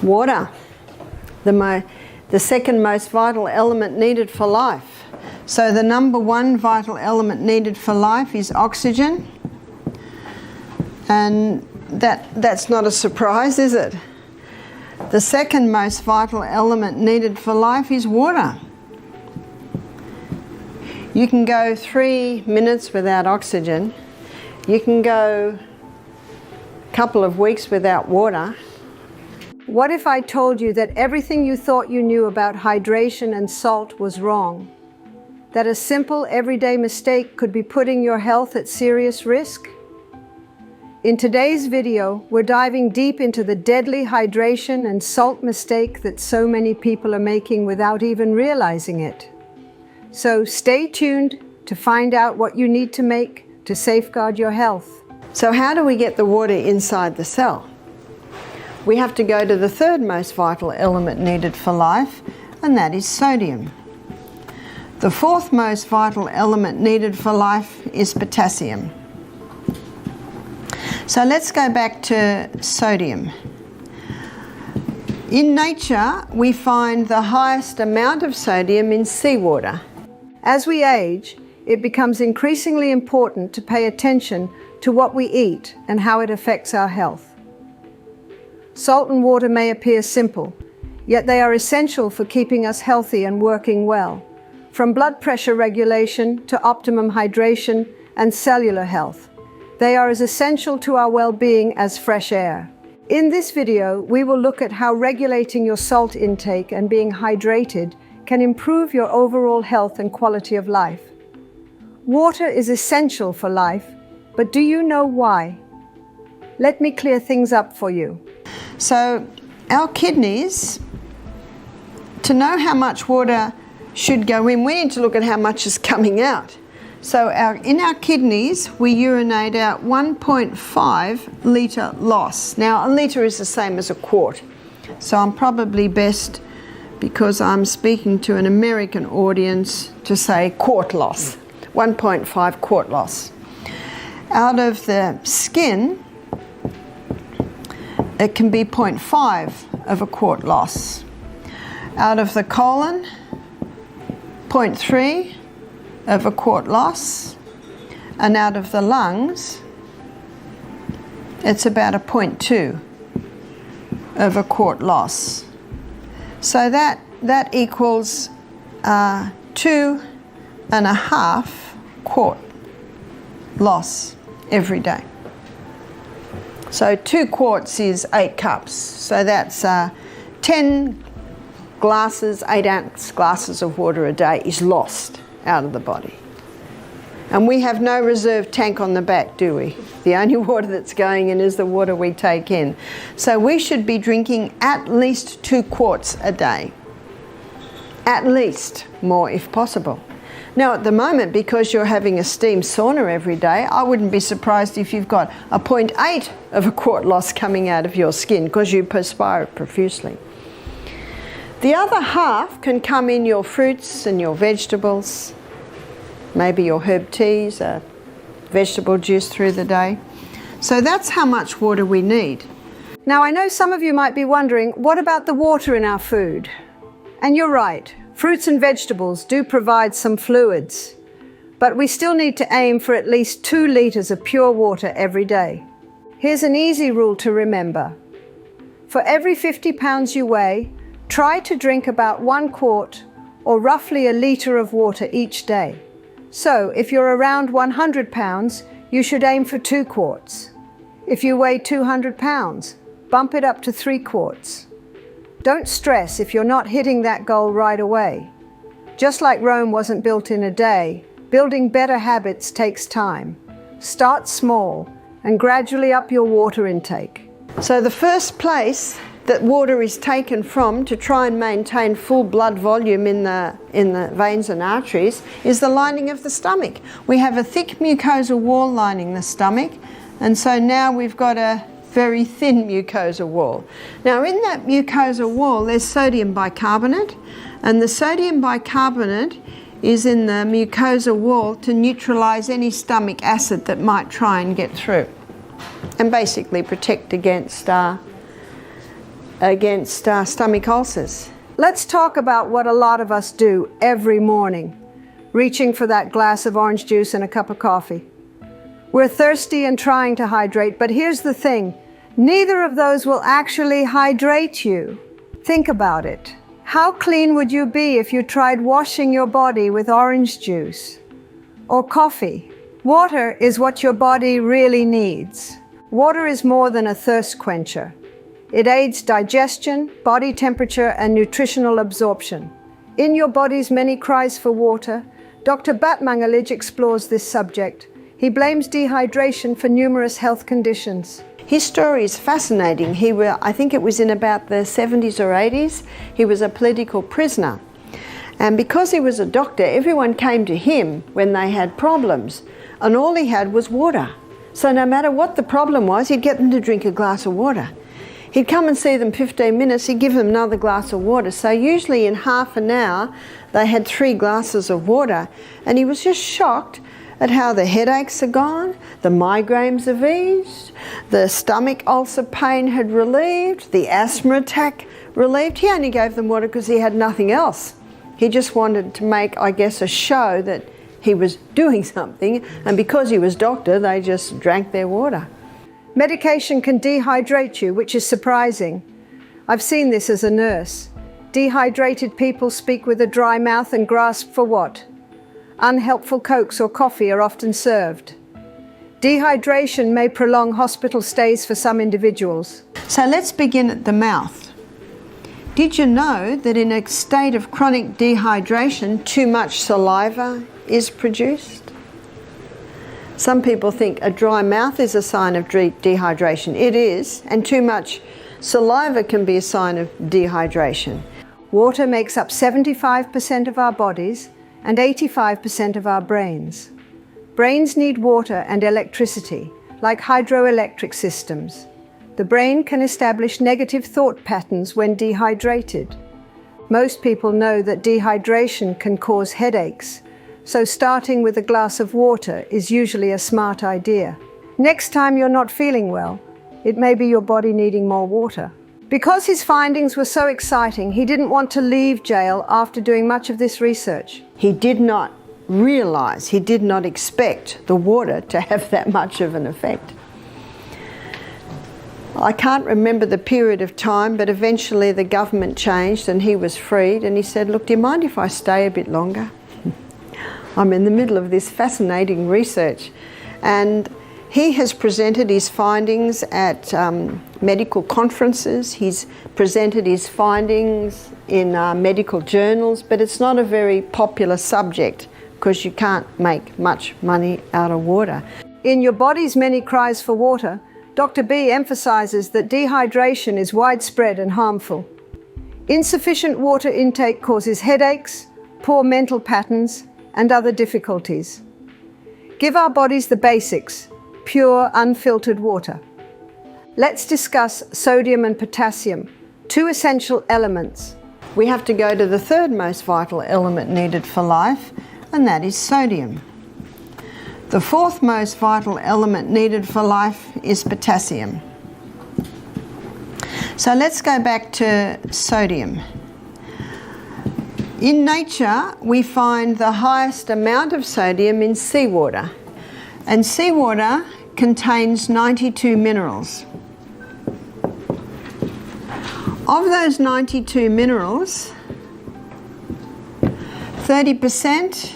Water, the second most vital element needed for life. So the number one vital element needed for life is oxygen. And that's not a surprise, is it? The second most vital element needed for life is water. You can go 3 minutes without oxygen. You can go a couple of weeks without water. What if I told you that everything you thought you knew about hydration and salt was wrong? That a simple everyday mistake could be putting your health at serious risk? In today's video, we're diving deep into the deadly hydration and salt mistake that so many people are making without even realizing it. So stay tuned to find out what you need to make to safeguard your health. So how do we get the water inside the cell? We have to go to the third most vital element needed for life, and that is sodium. The fourth most vital element needed for life is potassium. So let's go back to sodium. In nature, we find the highest amount of sodium in seawater. As we age, it becomes increasingly important to pay attention to what we eat and how it affects our health. Salt and water may appear simple, yet they are essential for keeping us healthy and working well, from blood pressure regulation to optimum hydration and cellular health. They are as essential to our well-being as fresh air. In this video, we will look at how regulating your salt intake and being hydrated can improve your overall health and quality of life. Water is essential for life, but do you know why? Let me clear things up for you. So, our kidneys, to know how much water should go in, we need to look at how much is coming out. So in our kidneys, we urinate out 1.5 litre loss. Now, a litre is the same as a quart. So I'm probably best, because I'm speaking to an American audience, to say quart loss, 1.5 quart loss. Out of the skin, it can be 0.5 of a quart loss. Out of the colon, 0.3 of a quart loss, and out of the lungs, it's about a 0.2 of a quart loss. So that equals 2.5 quart loss every day. So 2 quarts is 8 cups. So that's 10 glasses, 8 ounce glasses of water a day is lost out of the body. And we have no reserve tank on the back, do we? The only water that's going in is the water we take in. So we should be drinking at least 2 quarts a day. At least, more if possible. Now at the moment, because you're having a steam sauna every day, I wouldn't be surprised if you've got a 0.8 of a quart loss coming out of your skin because you perspire profusely. The other half can come in your fruits and your vegetables, maybe your herb teas, vegetable juice through the day. So that's how much water we need. Now I know some of you might be wondering, what about the water in our food? And you're right, fruits and vegetables do provide some fluids, but we still need to aim for at least 2 litres of pure water every day. Here's an easy rule to remember. For every 50 pounds you weigh, try to drink about 1 quart or roughly a litre of water each day. So if you're around 100 pounds, you should aim for 2 quarts. If you weigh 200 pounds, bump it up to 3 quarts. Don't stress if you're not hitting that goal right away. Just like Rome wasn't built in a day, building better habits takes time. Start small and gradually up your water intake. So the first place that water is taken from to try and maintain full blood volume in the veins and arteries is the lining of the stomach. We have a thick mucosal wall lining the stomach, and so now we've got a very thin mucosal wall. Now in that mucosal wall there's sodium bicarbonate, and the sodium bicarbonate is in the mucosal wall to neutralize any stomach acid that might try and get through, and basically protect against against stomach ulcers. Let's talk about what a lot of us do every morning, reaching for that glass of orange juice and a cup of coffee. We're thirsty and trying to hydrate, but here's the thing, neither of those will actually hydrate you. Think about it. How clean would you be if you tried washing your body with orange juice or coffee? Water is what your body really needs. Water is more than a thirst quencher. It aids digestion, body temperature, and nutritional absorption. In Your Body's Many Cries for Water, Dr. Batmangalich explores this subject. He blames dehydration for numerous health conditions. His story is fascinating. I think it was in about the 70s or 80s. He was a political prisoner. And because he was a doctor, everyone came to him when they had problems. And all he had was water. So no matter what the problem was, he'd get them to drink a glass of water. He'd come and see them 15 minutes, he'd give them another glass of water. So usually in half an hour, they had 3 glasses of water. And he was just shocked at how the headaches are gone, the migraines have eased, the stomach ulcer pain had relieved, the asthma attack relieved. He only gave them water because he had nothing else. He just wanted to make, I guess, a show that he was doing something, and because he was doctor, they just drank their water. Medication can dehydrate you, which is surprising. I've seen this as a nurse. Dehydrated people speak with a dry mouth and grasp for what? Unhelpful cokes or coffee are often served. Dehydration may prolong hospital stays for some individuals. So let's begin at the mouth. Did you know that in a state of chronic dehydration, too much saliva is produced? Some people think a dry mouth is a sign of dehydration. It is, and too much saliva can be a sign of dehydration. Water makes up 75% of our bodies and 85% of our brains. Brains need water and electricity, like hydroelectric systems. The brain can establish negative thought patterns when dehydrated. Most people know that dehydration can cause headaches, so starting with a glass of water is usually a smart idea. Next time you're not feeling well, it may be your body needing more water. Because his findings were so exciting, he didn't want to leave jail after doing much of this research. He did not realize, he did not expect the water to have that much of an effect. I can't remember the period of time, but eventually the government changed and he was freed, and he said, look, do you mind if I stay a bit longer? I'm in the middle of this fascinating research. And he has presented his findings at medical conferences. He's presented his findings in medical journals, but it's not a very popular subject because you can't make much money out of water. In Your Body's Many Cries for Water, Dr. B emphasizes that dehydration is widespread and harmful. Insufficient water intake causes headaches, poor mental patterns, and other difficulties. Give our bodies the basics, pure, unfiltered water. Let's discuss sodium and potassium, 2 essential elements. We have to go to the third most vital element needed for life, and that is sodium. The fourth most vital element needed for life is potassium. So let's go back to sodium. In nature, we find the highest amount of sodium in seawater. And seawater contains 92 minerals. Of those 92 minerals, 30%,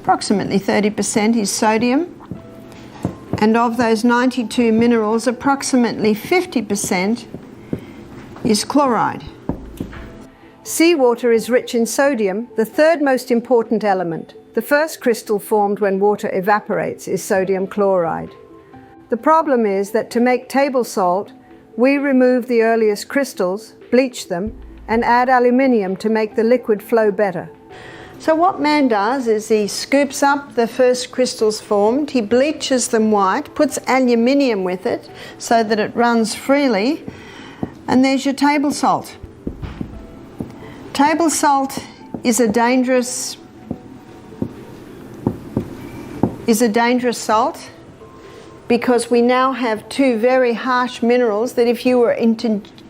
approximately 30% is sodium. And of those 92 minerals, approximately 50% is chloride. Seawater is rich in sodium, the third most important element. The first crystal formed when water evaporates is sodium chloride. The problem is that to make table salt, we remove the earliest crystals, bleach them, and add aluminium to make the liquid flow better. So what man does is he scoops up the first crystals formed, he bleaches them white, puts aluminium with it so that it runs freely, and there's your table salt. Table salt is a dangerous salt because we now have 2 very harsh minerals that if you were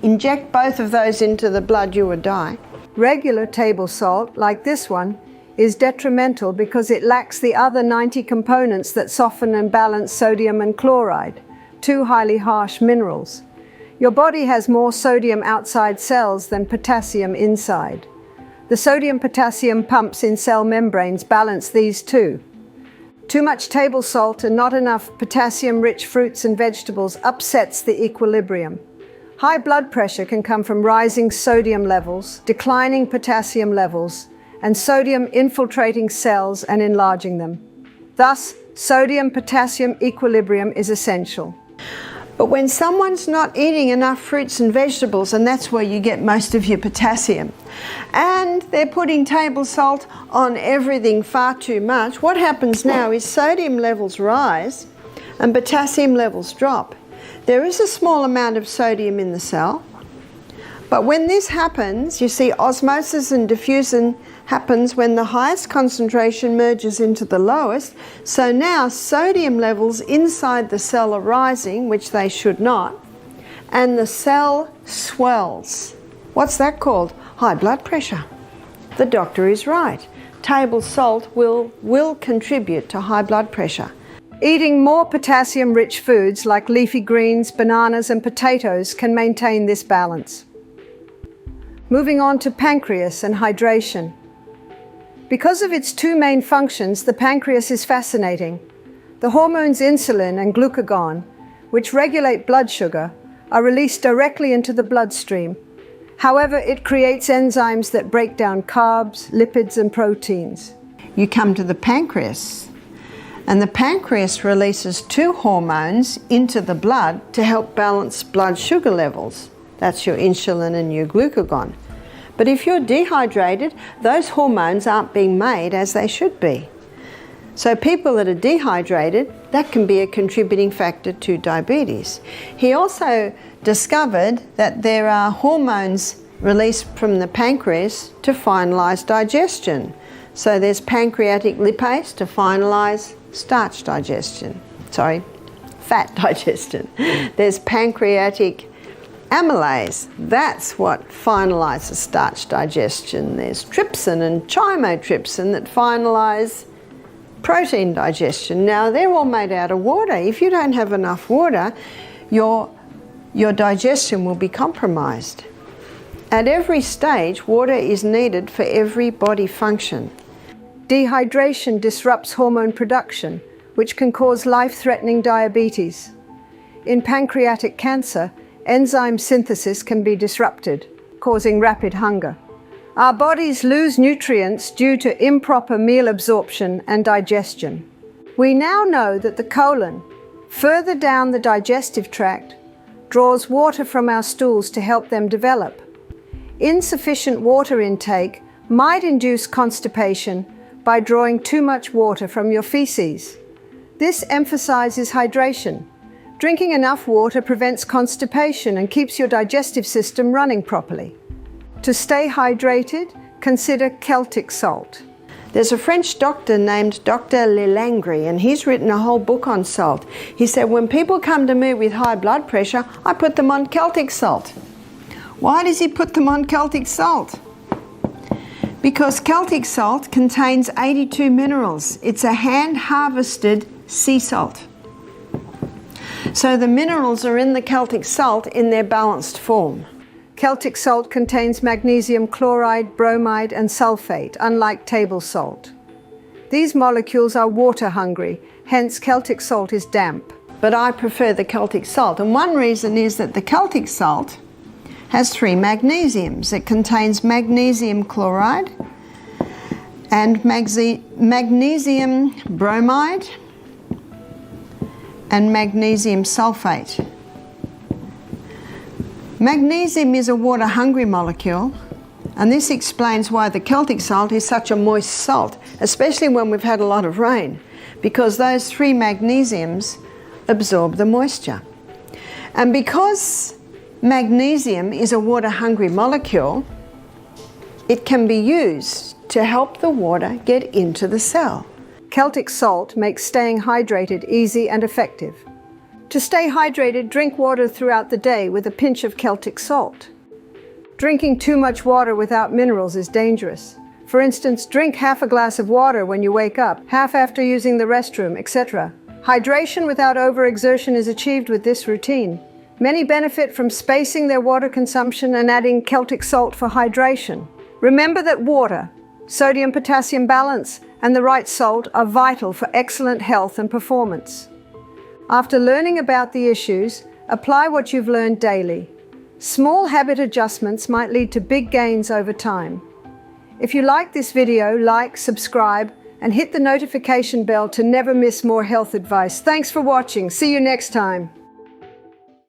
inject both of those into the blood, you would die. Regular table salt, like this one, is detrimental because it lacks the other 90 components that soften and balance sodium and chloride, two highly harsh minerals. Your body has more sodium outside cells than potassium inside. The sodium-potassium pumps in cell membranes balance these two. Too much table salt and not enough potassium-rich fruits and vegetables upsets the equilibrium. High blood pressure can come from rising sodium levels, declining potassium levels, and sodium infiltrating cells and enlarging them. Thus, sodium-potassium equilibrium is essential. But when someone's not eating enough fruits and vegetables, and that's where you get most of your potassium, and they're putting table salt on everything far too much, what happens now is sodium levels rise and potassium levels drop. There is a small amount of sodium in the cell, but when this happens, you see osmosis and diffusion happens when the highest concentration merges into the lowest. So now sodium levels inside the cell are rising, which they should not, and the cell swells. What's that called? High blood pressure. The doctor is right. Table salt will contribute to high blood pressure. Eating more potassium-rich foods like leafy greens, bananas, and potatoes can maintain this balance. Moving on to pancreas and hydration. Because of its two main functions, the pancreas is fascinating. The hormones insulin and glucagon, which regulate blood sugar, are released directly into the bloodstream. However, it creates enzymes that break down carbs, lipids, and proteins. You come to the pancreas, and the pancreas releases two hormones into the blood to help balance blood sugar levels. That's your insulin and your glucagon. But if you're dehydrated, those hormones aren't being made as they should be. So people that are dehydrated, that can be a contributing factor to diabetes. He also discovered that there are hormones released from the pancreas to finalize digestion. So there's pancreatic lipase to finalize starch digestion. Fat digestion. There's pancreatic amylase, that's what finalizes starch digestion. There's trypsin and chymotrypsin that finalize protein digestion. Now, they're all made out of water. If you don't have enough water, your digestion will be compromised. At every stage, water is needed for every body function. Dehydration disrupts hormone production, which can cause life-threatening diabetes. In pancreatic cancer, enzyme synthesis can be disrupted, causing rapid hunger. Our bodies lose nutrients due to improper meal absorption and digestion. We now know that the colon, further down the digestive tract, draws water from our stools to help them develop. Insufficient water intake might induce constipation by drawing too much water from your feces. This emphasizes hydration. Drinking enough water prevents constipation and keeps your digestive system running properly. To stay hydrated, consider Celtic salt. There's a French doctor named Dr. Lelangre, and he's written a whole book on salt. He said, when people come to me with high blood pressure, I put them on Celtic salt. Why does he put them on Celtic salt? Because Celtic salt contains 82 minerals. It's a hand-harvested sea salt. So the minerals are in the Celtic salt in their balanced form. Celtic salt contains magnesium chloride, bromide, and sulfate, unlike table salt. These molecules are water-hungry, hence Celtic salt is damp. But I prefer the Celtic salt, and one reason is that the Celtic salt has 3 magnesiums. It contains magnesium chloride and magnesium bromide and magnesium sulfate. Magnesium is a water-hungry molecule, and this explains why the Celtic salt is such a moist salt, especially when we've had a lot of rain, because those 3 magnesiums absorb the moisture. And because magnesium is a water-hungry molecule, it can be used to help the water get into the cell. Celtic salt makes staying hydrated easy and effective. To stay hydrated, drink water throughout the day with a pinch of Celtic salt. Drinking too much water without minerals is dangerous. For instance, drink half a glass of water when you wake up, half after using the restroom, etc. Hydration without overexertion is achieved with this routine. Many benefit from spacing their water consumption and adding Celtic salt for hydration. Remember that water, sodium-potassium balance, and the right salt are vital for excellent health and performance. After learning about the issues, apply what you've learned daily. Small habit adjustments might lead to big gains over time. If you like this video, like, subscribe, and hit the notification bell to never miss more health advice. Thanks for watching. See you next time.